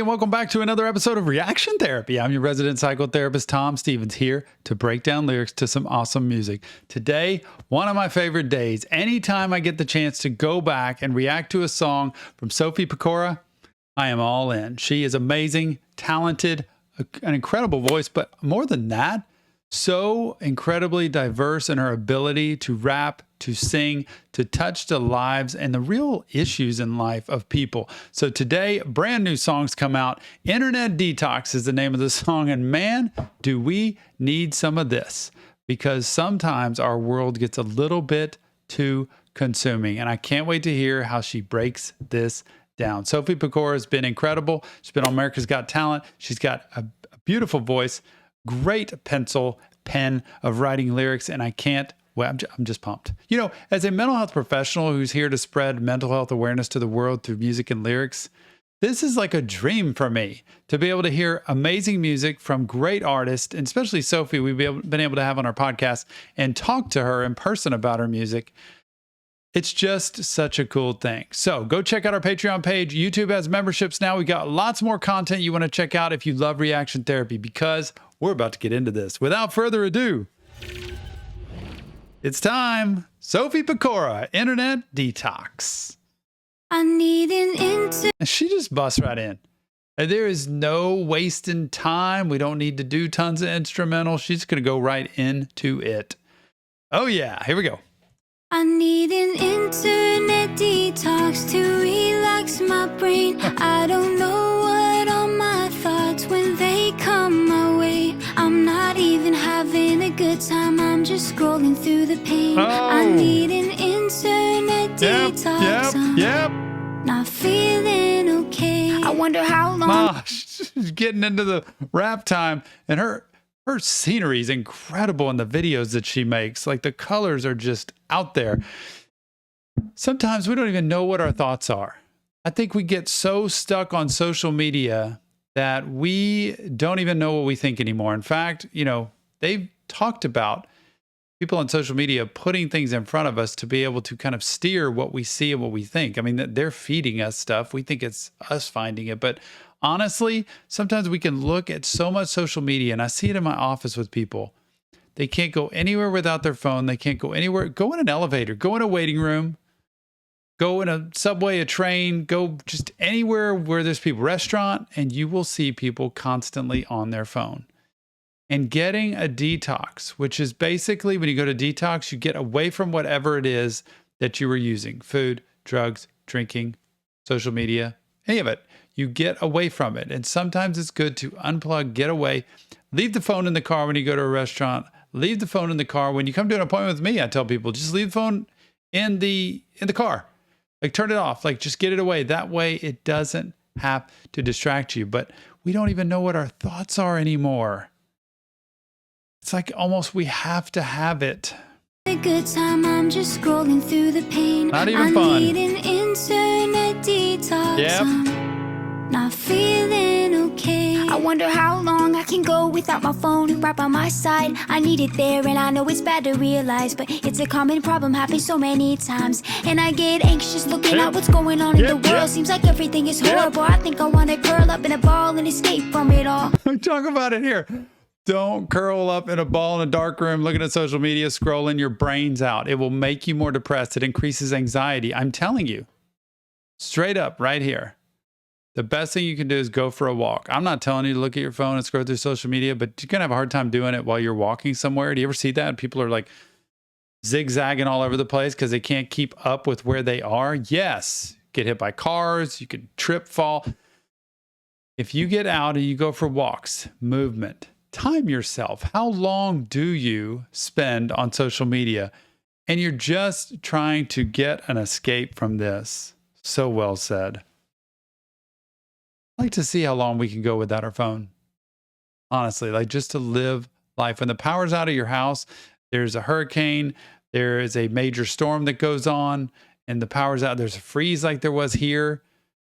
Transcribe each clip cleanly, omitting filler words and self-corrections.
and welcome back to another episode of Reaction Therapy. I'm your resident psychotherapist, Tom Stevens, here to break down lyrics to some awesome music. Today, one of my favorite days. Anytime I get the chance to go back and react to a song from Sophie Pecora, I am all in. She is amazing, talented, an incredible voice, but more than that, so incredibly diverse in her ability to rap, to sing, to touch the lives and the real issues in life of people. So today, brand new songs come out. Internet Detox is the name of the song. And man, do we need some of this, because sometimes our world gets a little bit too consuming. And I can't wait to hear how she breaks this down. Sophie Pecora has been incredible. She's been on America's Got Talent. She's got a beautiful voice, great pen of writing lyrics, and I can't. Well, I'm just pumped. You know, as a mental health professional who's here to spread mental health awareness to the world through music and lyrics, this is like a dream for me to be able to hear amazing music from great artists, and especially Sophie, we've been able to have on our podcast and talk to her in person about her music. It's just such a cool thing. So go check out our Patreon page. YouTube has memberships now. We got lots more content you want to check out if you love reaction therapy, because we're about to get into this. Without further ado, it's time. Sophie Pecora, Internet Detox. I need an And she just busts right in. And there is no wasting time. We don't need to do tons of instrumental. She's going to go right into it. Oh yeah, here we go. I need an internet detox to relax my brain. I don't know what are my thoughts when they come my way. I'm not even having a good time, I'm just scrolling through the pain. I need an internet detox. Yep. Not feeling okay. I wonder how long. She's getting into the rap time, and her scenery is incredible in the videos that she makes. Like, the colors are just out there. Sometimes we don't even know what our thoughts are. I think we get so stuck on social media that we don't even know what we think anymore. In fact, you know, they've talked about people on social media putting things in front of us to be able to kind of steer what we see and what we think. I mean, they're feeding us stuff. We think it's us finding it, but honestly, sometimes we can look at so much social media, and I see it in my office with people. They can't go anywhere without their phone. They can't go anywhere. Go in an elevator, go in a waiting room, go in a subway, a train, go just anywhere where there's people, restaurant, and you will see people constantly on their phone. And getting a detox, which is basically when you go to detox, you get away from whatever it is that you were using, food, drugs, drinking, social media, any of it. You get away from it. And sometimes it's good to unplug, get away, leave the phone in the car when you go to a restaurant, leave the phone in the car. When you come to an appointment with me, I tell people, just leave the phone in the car. Like, turn it off, like, just get it away. That way it doesn't have to distract you. But we don't even know what our thoughts are anymore. It's like almost we have to have it. A good time, I'm just scrolling through the pain. Not even fun. I need an internet detox. Yep. Not feeling okay. I wonder how long I can go without my phone right by my side. I need it there, and I know it's bad to realize, but it's a common problem, happens so many times. And I get anxious looking at what's going on in the world. Seems like everything is horrible. I think I want to curl up in a ball and escape from it all. Talk about it here. Don't curl up in a ball in a dark room looking at social media, scrolling your brains out. It will make you more depressed. It increases anxiety. I'm telling you, straight up right here. The best thing you can do is go for a walk. I'm not telling you to look at your phone and scroll through social media, but you're going to have a hard time doing it while you're walking somewhere. Do you ever see that? People are like zigzagging all over the place because they can't keep up with where they are. Yes. Get hit by cars. You could trip, fall. If you get out and you go for walks, movement, time yourself. How long do you spend on social media? And you're just trying to get an escape from this. So well said. I like to see how long we can go without our phone. Honestly, like, just to live life. When the power's out of your house, there's a hurricane, there is a major storm that goes on, and the power's out. There's a freeze like there was here.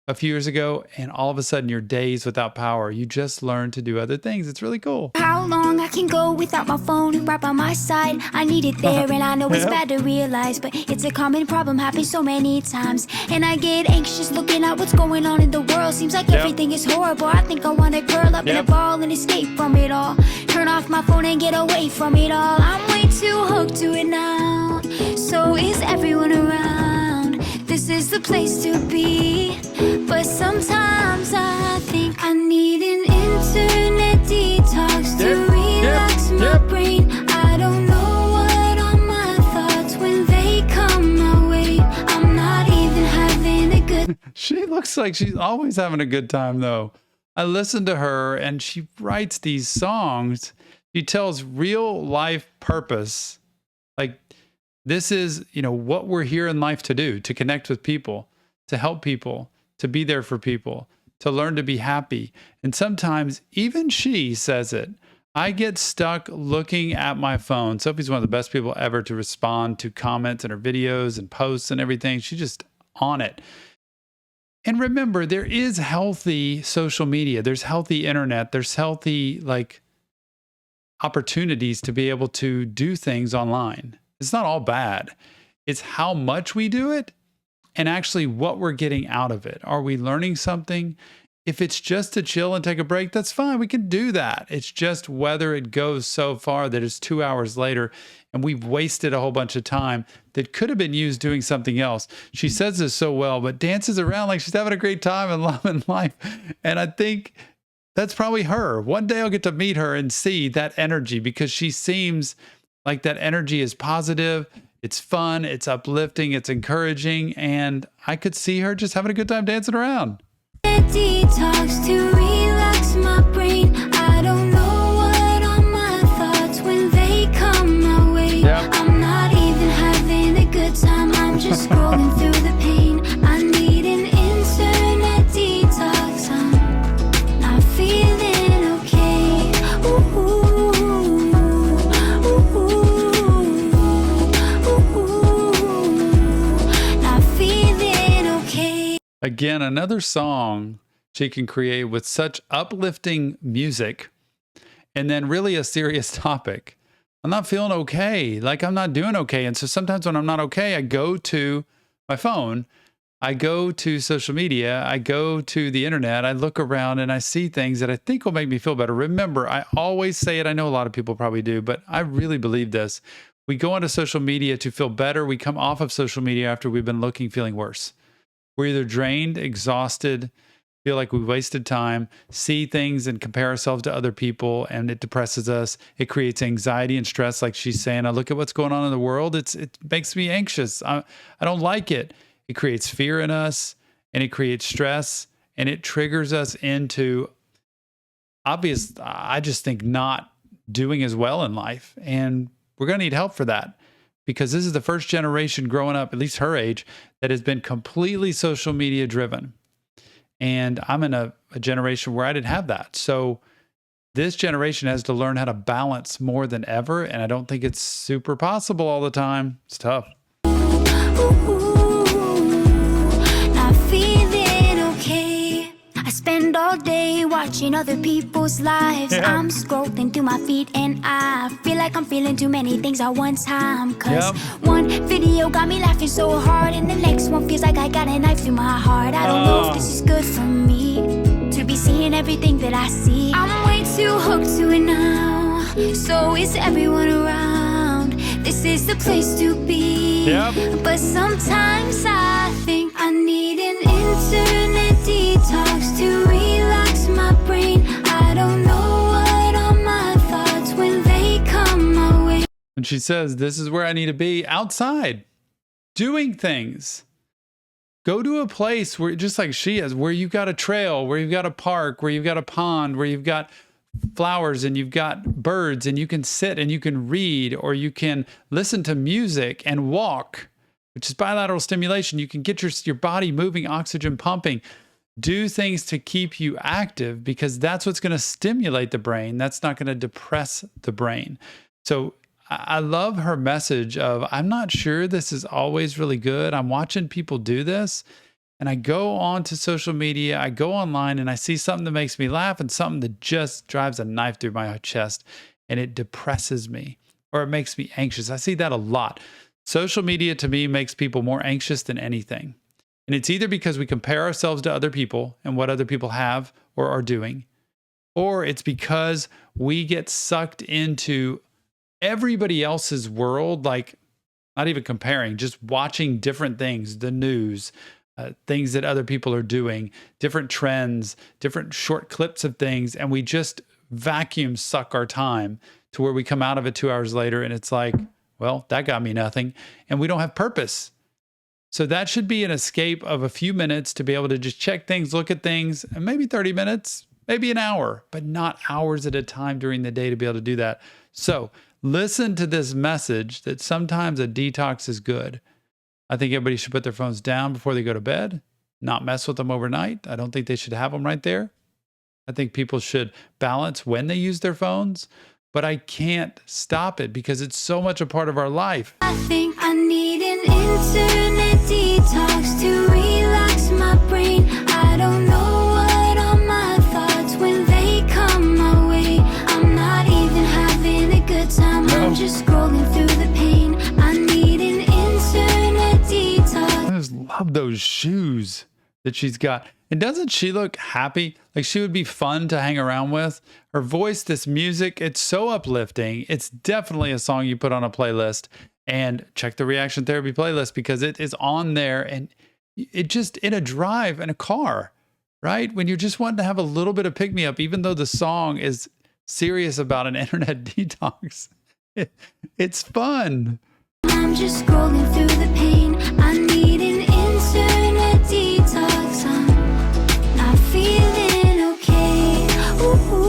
a few years ago, and all of a sudden you're days without power. You just learn to do other things. It's really cool. How long I can go without my phone right by my side? I need it there, and I know it's bad to realize, but it's a common problem, happens so many times. And I get anxious looking at what's going on in the world. Seems like everything is horrible. I think I want to curl up in a ball and escape from it all. Turn off my phone and get away from it all. I'm way too hooked to it now. So is everyone around? This is the place to be. But sometimes I think I need an internet detox to relax my brain. I don't know what are my thoughts when they come my way. I'm not even having a good She looks like she's always having a good time, though. I listen to her and she writes these songs. She tells real life purpose. Like, this is, what we're here in life to do, to connect with people, to help people, to be there for people, to learn to be happy. And sometimes even she says it. I get stuck looking at my phone. Sophie's one of the best people ever to respond to comments in her videos and posts and everything. She's just on it. And remember, there is healthy social media. There's healthy internet. There's healthy, opportunities to be able to do things online. It's not all bad. It's how much we do it and actually what we're getting out of it. Are we learning something? If it's just to chill and take a break, that's fine. We can do that. It's just whether it goes so far that it's 2 hours later and we've wasted a whole bunch of time that could have been used doing something else. She says this so well, but dances around like she's having a great time and loving life. And I think that's probably her. One day I'll get to meet her and see that energy, because she seems like that energy is positive. It's fun. It's uplifting. It's encouraging. And I could see her just having a good time dancing around. detox to relax my brain. I don't know what are my thoughts when they come my way. I'm not even having a good time. I'm just scrolling through the pain. I need an internet detox. I'm not feeling okay. Not feeling okay. Again, another song she can create with such uplifting music and then really a serious topic. I'm not feeling okay. Like, I'm not doing okay. And so sometimes when I'm not okay, I go to my phone, I go to social media, I go to the internet, I look around and I see things that I think will make me feel better. Remember, I always say it. I know a lot of people probably do, but I really believe this. We go onto social media to feel better. We come off of social media after we've been feeling worse. We're either drained, exhausted, feel like we wasted time, see things and compare ourselves to other people, and it depresses us. It creates anxiety and stress, like she's saying. I look at what's going on in the world. It makes me anxious. I don't like it. It creates fear in us, and it creates stress, and it triggers us into I just think, not doing as well in life. And we're going to need help for that, because this is the first generation growing up, at least her age, that has been completely social media driven. And I'm in a generation where I didn't have that. So this generation has to learn how to balance more than ever. And I don't think it's super possible all the time. It's tough. Not feeling okay. I spend all day watching other people's lives. I'm scrolling through my feed and I feel like I'm feeling too many things at one time. Cause one video got me laughing so hard and the next one feels like I got a knife through my heart. I don't know if this is good for me to be seeing everything that I see. I'm way too hooked to it now. So is everyone around? This is the place to be. But sometimes I think I need an internet detox to relax my brain. I don't know what are my thoughts when they come my way. And she says, this is where I need to be, outside, doing things. Go to a place where, just like she is, where you've got a trail, where you've got a park, where you've got a pond, where you've got flowers and you've got birds, and you can sit and you can read, or you can listen to music and walk, which is bilateral stimulation. You can get your body moving, oxygen pumping. Do things to keep you active, because that's what's going to stimulate the brain. That's not going to depress the brain. So I love her message of, I'm not sure this is always really good. I'm watching people do this, and I go onto social media, I go online and I see something that makes me laugh and something that just drives a knife through my chest and it depresses me or it makes me anxious. I see that a lot. Social media to me makes people more anxious than anything. And it's either because we compare ourselves to other people and what other people have or are doing, or it's because we get sucked into everybody else's world, like not even comparing, just watching different things, the news, things that other people are doing, different trends, different short clips of things. And we just vacuum suck our time to where we come out of it 2 hours later and it's like, well, that got me nothing. And we don't have purpose. So that should be an escape of a few minutes to be able to just check things, look at things, and maybe 30 minutes, maybe an hour, but not hours at a time during the day to be able to do that. So listen to this message that sometimes a detox is good. I think everybody should put their phones down before they go to bed, not mess with them overnight. I don't think they should have them right there. I think people should balance when they use their phones, but I can't stop it because it's so much a part of our life. I think I need an internet detox to relax my brain. I don't know what are my thoughts when they come my way. I'm not even having a good time. I'm just scrolling through the pain. I need an internet detox. I just love those shoes that she's got. And doesn't she look happy? Like she would be fun to hang around with. Her voice, this music, it's so uplifting. It's definitely a song you put on a playlist. And check the Reaction Therapy playlist because it is on there and it just in a drive in a car, right? When you're just wanting to have a little bit of pick me up, even though the song is serious about an internet detox, it's fun. I'm just scrolling through the pain. I need an internet detox. I'm not feeling okay. Ooh,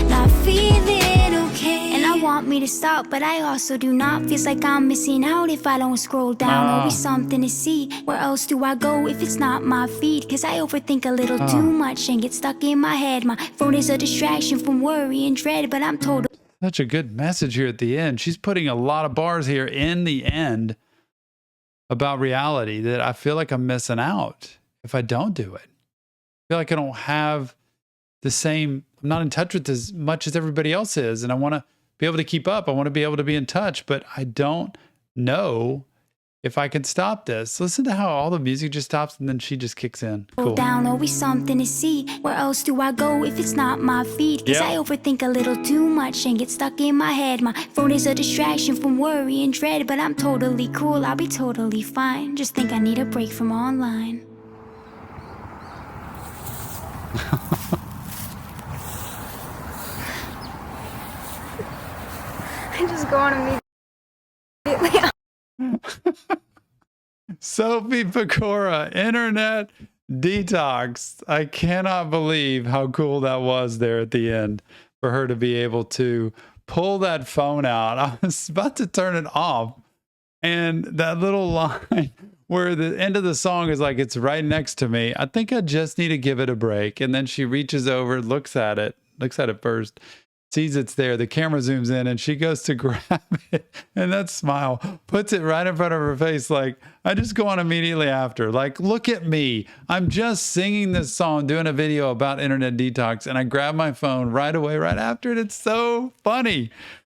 not feeling okay. And I want me to stop, but I also do not. Feels like I'm missing out if I don't scroll down. Always something to see. Where else do I go if it's not my feed? Cause I overthink a little too much and get stuck in my head. My phone is a distraction from worry and dread, but I'm told. Such a good message here at the end. She's putting a lot of bars here in the end about reality that I feel like I'm missing out if I don't do it. I feel like I don't have the same, I'm not in touch with as much as everybody else is. And I want to be able to keep up. I want to be able to be in touch, but I don't know if I can stop this. Listen to how all the music just stops and then she just kicks in. Cool. Down, always something to see. Where else do I go if it's not my feed? Cause I overthink a little too much and get stuck in my head. My phone is a distraction from worry and dread, but I'm totally cool, I'll be totally fine. Just think I need a break from online. I just go on immediately. Sophie Pecora, internet detox. I cannot believe how cool that was there at the end for her to be able to pull that phone out. I was about to turn it off. And that little line where the end of the song is like, it's right next to me. I think I just need to give it a break. And then she reaches over, looks at it first, sees it's there. The camera zooms in and she goes to grab it. And that smile puts it right in front of her face. Like, I just go on immediately after. Like, look at me. I'm just singing this song, doing a video about internet detox. And I grab my phone right away, right after it. It's so funny.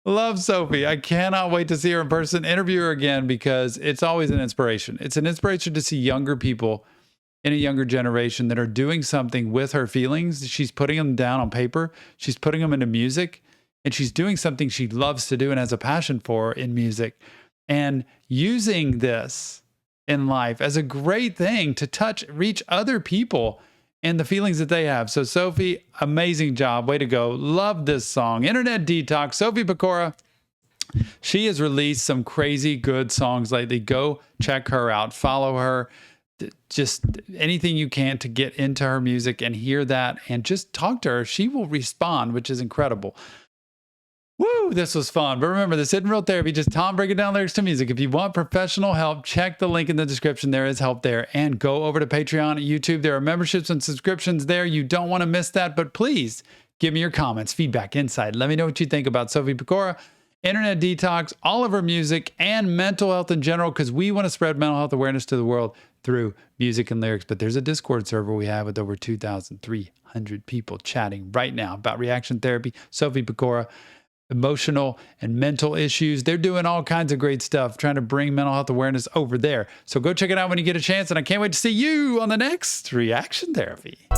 Love Sophie. I cannot wait to see her in person, interview her again, because it's always an inspiration. It's an inspiration to see younger people in a younger generation that are doing something with her feelings. She's putting them down on paper. She's putting them into music, and she's doing something she loves to do and has a passion for in music, and using this in life as a great thing to reach other people and the feelings that they have. So Sophie, amazing job. Way to go. Love this song. Internet Detox, Sophie Pecora. She has released some crazy good songs lately. Go check her out. Follow her. Just anything you can to get into her music and hear that and just talk to her. She will respond, which is incredible. Woo, this was fun. But remember, this isn't real therapy, just Tom breaking down lyrics to music. If you want professional help, check the link in the description. There is help there. And go over to Patreon, YouTube. There are memberships and subscriptions there. You don't want to miss that. But please give me your comments, feedback, insight. Let me know what you think about Sophie Pecora. Internet Detox, all of her music, and mental health in general, because we want to spread mental health awareness to the world through music and lyrics. But there's a Discord server we have with over 2,300 people chatting right now about reaction therapy, Sophie Pecora, emotional and mental issues. They're doing all kinds of great stuff, trying to bring mental health awareness over there. So go check it out when you get a chance. And I can't wait to see you on the next Reaction Therapy.